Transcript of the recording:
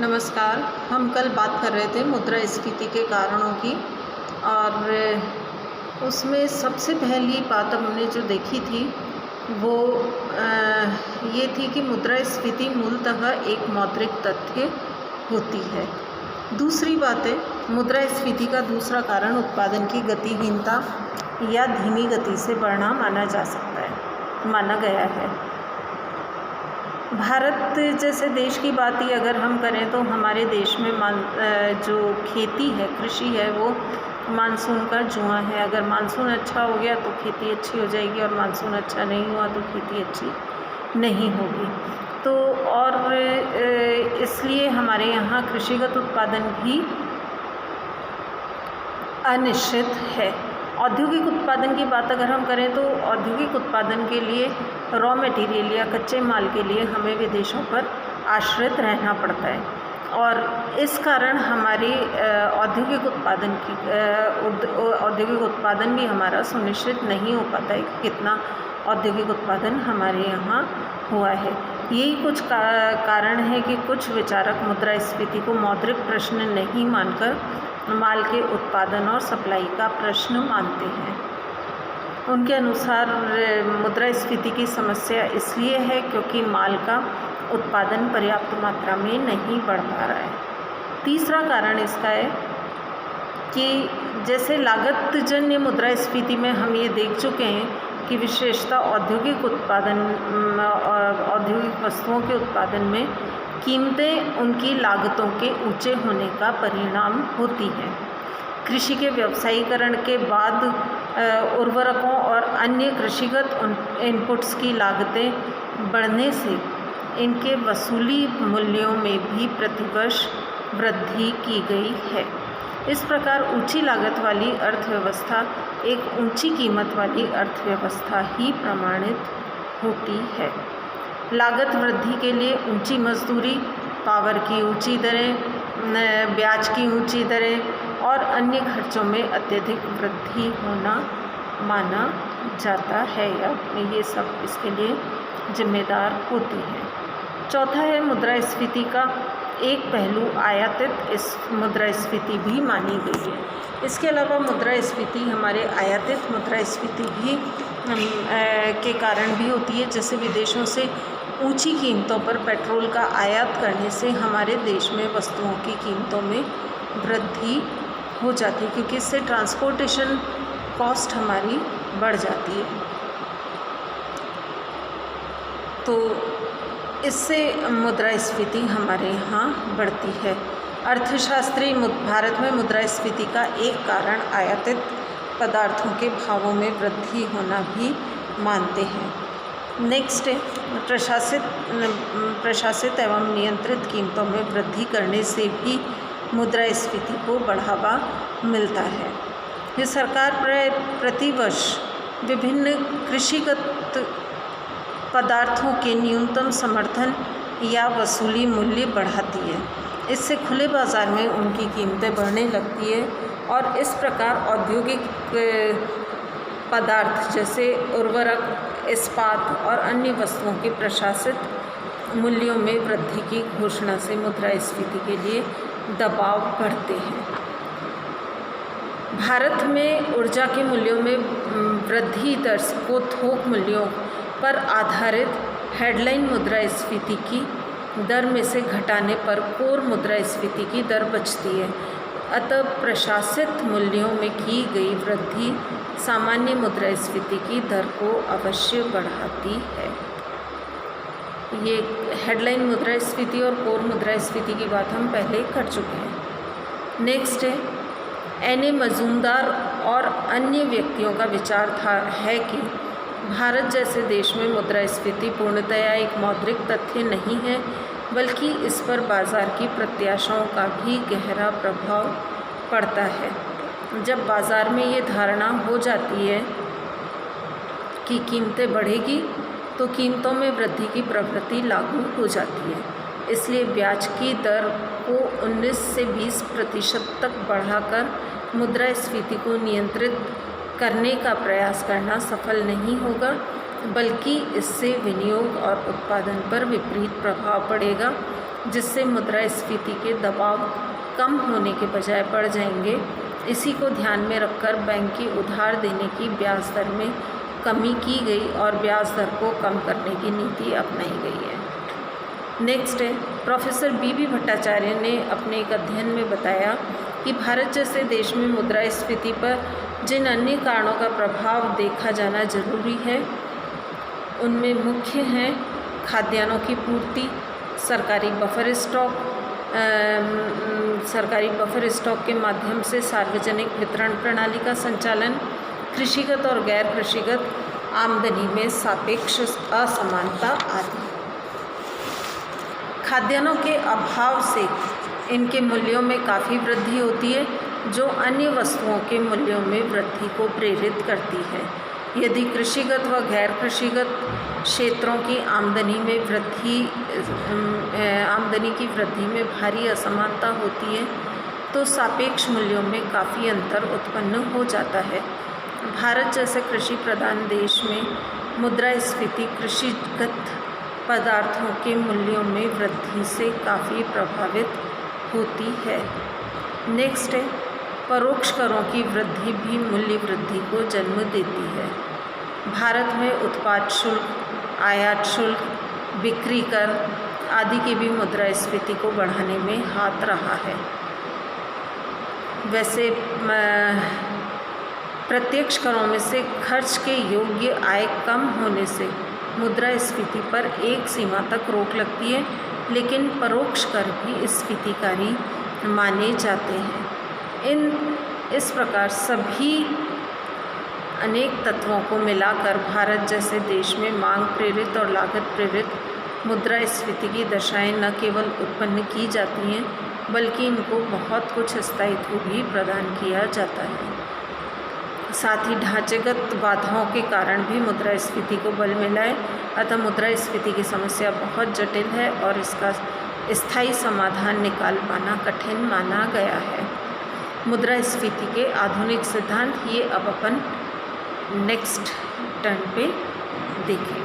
नमस्कार। हम कल बात कर रहे थे मुद्रास्फीति के कारणों की, और उसमें सबसे पहली बात हमने जो देखी थी वो ये थी कि मुद्रास्फीति मूलतः एक मौद्रिक तथ्य होती है। दूसरी बात है, मुद्रास्फीति का दूसरा कारण उत्पादन की गतिहीनता या धीमी गति से बढ़ना माना गया है। भारत जैसे देश की बात ही अगर हम करें तो हमारे देश में जो खेती है, कृषि है, वो मानसून का जुआ है। अगर मानसून अच्छा हो गया तो खेती अच्छी हो जाएगी, और मानसून अच्छा नहीं हुआ तो खेती अच्छी नहीं होगी। तो और इसलिए हमारे यहाँ कृषिगत उत्पादन भी अनिश्चित है। औद्योगिक उत्पादन की बात अगर हम करें तो औद्योगिक उत्पादन के लिए रॉ मटेरियल या कच्चे माल के लिए हमें विदेशों पर आश्रित रहना पड़ता है, और इस कारण हमारी औद्योगिक उत्पादन भी हमारा सुनिश्चित नहीं हो पाता है कि कितना औद्योगिक उत्पादन हमारे यहाँ हुआ है। यही कुछ कारण है कि कुछ विचारक मुद्रास्फीति को मौद्रिक प्रश्न नहीं मानकर माल के उत्पादन और सप्लाई का प्रश्न मानते हैं। उनके अनुसार मुद्रास्फीति की समस्या इसलिए है क्योंकि माल का उत्पादन पर्याप्त मात्रा में नहीं बढ़ पा रहा है। तीसरा कारण इसका है कि जैसे लागतजन्य मुद्रास्फीति में हम ये देख चुके हैं कि विशेषता औद्योगिक वस्तुओं के उत्पादन में कीमतें उनकी लागतों के ऊंचे होने का परिणाम होती हैं। कृषि के व्यावसायीकरण के बाद उर्वरकों और अन्य कृषिगत इनपुट्स की लागतें बढ़ने से इनके वसूली मूल्यों में भी प्रतिवर्ष वृद्धि की गई है। इस प्रकार ऊंची लागत वाली अर्थव्यवस्था एक ऊंची कीमत वाली अर्थव्यवस्था ही प्रमाणित होती है। लागत वृद्धि के लिए ऊंची मजदूरी, पावर की ऊंची दरें, ब्याज की ऊंची दरें और अन्य खर्चों में अत्यधिक वृद्धि होना माना जाता है, या ये सब इसके लिए जिम्मेदार होती हैं। चौथा है, मुद्रास्फीति का एक पहलू आयातित मुद्रास्फीति भी मानी गई है। इसके अलावा मुद्रास्फीति हमारे आयातित मुद्रास्फीति भी के कारण भी होती है। जैसे विदेशों से ऊंची कीमतों पर पेट्रोल का आयात करने से हमारे देश में वस्तुओं की कीमतों में वृद्धि हो जाती है, क्योंकि इससे ट्रांसपोर्टेशन कॉस्ट हमारी बढ़ जाती है। तो इससे मुद्रास्फीति हमारे यहाँ बढ़ती है। अर्थशास्त्री भारत में मुद्रास्फीति का एक कारण आयातित पदार्थों के भावों में वृद्धि होना भी मानते हैं। नेक्स्ट है, प्रशासित एवं नियंत्रित कीमतों में वृद्धि करने से भी मुद्रास्फीति को बढ़ावा मिलता है। ये सरकार प्रतिवर्ष विभिन्न कृषिगत पदार्थों के न्यूनतम समर्थन या वसूली मूल्य बढ़ाती है। इससे खुले बाज़ार में उनकी कीमतें बढ़ने लगती है, और इस प्रकार औद्योगिक पदार्थ जैसे उर्वरक, इस्पात और अन्य वस्तुओं के प्रशासित मूल्यों में वृद्धि की घोषणा से मुद्रास्फीति के लिए दबाव बढ़ते हैं। भारत में ऊर्जा के मूल्यों में वृद्धि दर को थोक मूल्यों पर आधारित हेडलाइन मुद्रास्फीति की दर में से घटाने पर कोर मुद्रास्फीति की दर बचती है। अतः प्रशासित मूल्यों में की गई वृद्धि सामान्य मुद्रास्फीति की दर को अवश्य बढ़ाती है। ये हेडलाइन मुद्रास्फीति और कोर मुद्रास्फीति की बात हम पहले कर चुके हैं। नेक्स्ट है, एन.ए. मजूमदार और अन्य व्यक्तियों का विचार है कि भारत जैसे देश में मुद्रास्फीति पूर्णतया एक मौद्रिक तथ्य नहीं है, बल्कि इस पर बाज़ार की प्रत्याशाओं का भी गहरा प्रभाव पड़ता है। जब बाज़ार में ये धारणा हो जाती है कि कीमतें बढ़ेगी तो कीमतों में वृद्धि की प्रवृत्ति लागू हो जाती है। इसलिए ब्याज की दर को 19 से 20% तक बढ़ाकर मुद्रास्फीति को नियंत्रित करने का प्रयास करना सफल नहीं होगा, बल्कि इससे विनियोग और उत्पादन पर विपरीत प्रभाव पड़ेगा जिससे मुद्रास्फीति के दबाव कम होने के बजाय बढ़ जाएंगे। इसी को ध्यान में रखकर बैंक की उधार देने की ब्याज दर में कमी की गई और ब्याज दर को कम करने की नीति अपनाई गई है। नेक्स्ट है, प्रोफेसर बी भट्टाचार्य ने अपने एक अध्ययन में बताया कि भारत जैसे देश में मुद्रास्फीति पर जिन अन्य कारणों का प्रभाव देखा जाना जरूरी है उनमें मुख्य हैं खाद्यान्नों की पूर्ति, सरकारी बफर स्टॉक के माध्यम से सार्वजनिक वितरण प्रणाली का संचालन, कृषिगत और गैर कृषिगत आमदनी में सापेक्ष असमानता आदि। खाद्यान्नों के अभाव से इनके मूल्यों में काफ़ी वृद्धि होती है, जो अन्य वस्तुओं के मूल्यों में वृद्धि को प्रेरित करती है। यदि कृषिगत व गैर कृषिगत क्षेत्रों की आमदनी की वृद्धि में भारी असमानता होती है तो सापेक्ष मूल्यों में काफ़ी अंतर उत्पन्न हो जाता है। भारत जैसे कृषि प्रधान देश में मुद्रास्फीति कृषिगत पदार्थों के मूल्यों में वृद्धि से काफ़ी प्रभावित होती है। नेक्स्ट है, परोक्ष करों की वृद्धि भी मूल्य वृद्धि को जन्म देती है। भारत में उत्पाद शुल्क, आयात शुल्क, बिक्री कर आदि के भी मुद्रास्फीति को बढ़ाने में हाथ रहा है। वैसे प्रत्यक्ष करों में से खर्च के योग्य आय कम होने से मुद्रास्फीति पर एक सीमा तक रोक लगती है, लेकिन परोक्ष कर भी स्फीतिकारी माने जाते हैं। इस प्रकार सभी अनेक तत्वों को मिलाकर भारत जैसे देश में मांग प्रेरित और लागत प्रेरित मुद्रास्फीति की दशाएं न केवल उत्पन्न की जाती हैं बल्कि इनको बहुत कुछ स्थायित्व भी प्रदान किया जाता है। साथ ही ढांचेगत बाधाओं के कारण भी मुद्रास्फीति को बल मिला है। अतः मुद्रास्फीति की समस्या बहुत जटिल है और इसका स्थायी समाधान निकाल पाना कठिन माना गया है। मुद्रास्फीति के आधुनिक सिद्धांत ये अब अपन नेक्स्ट टर्न पे देखें।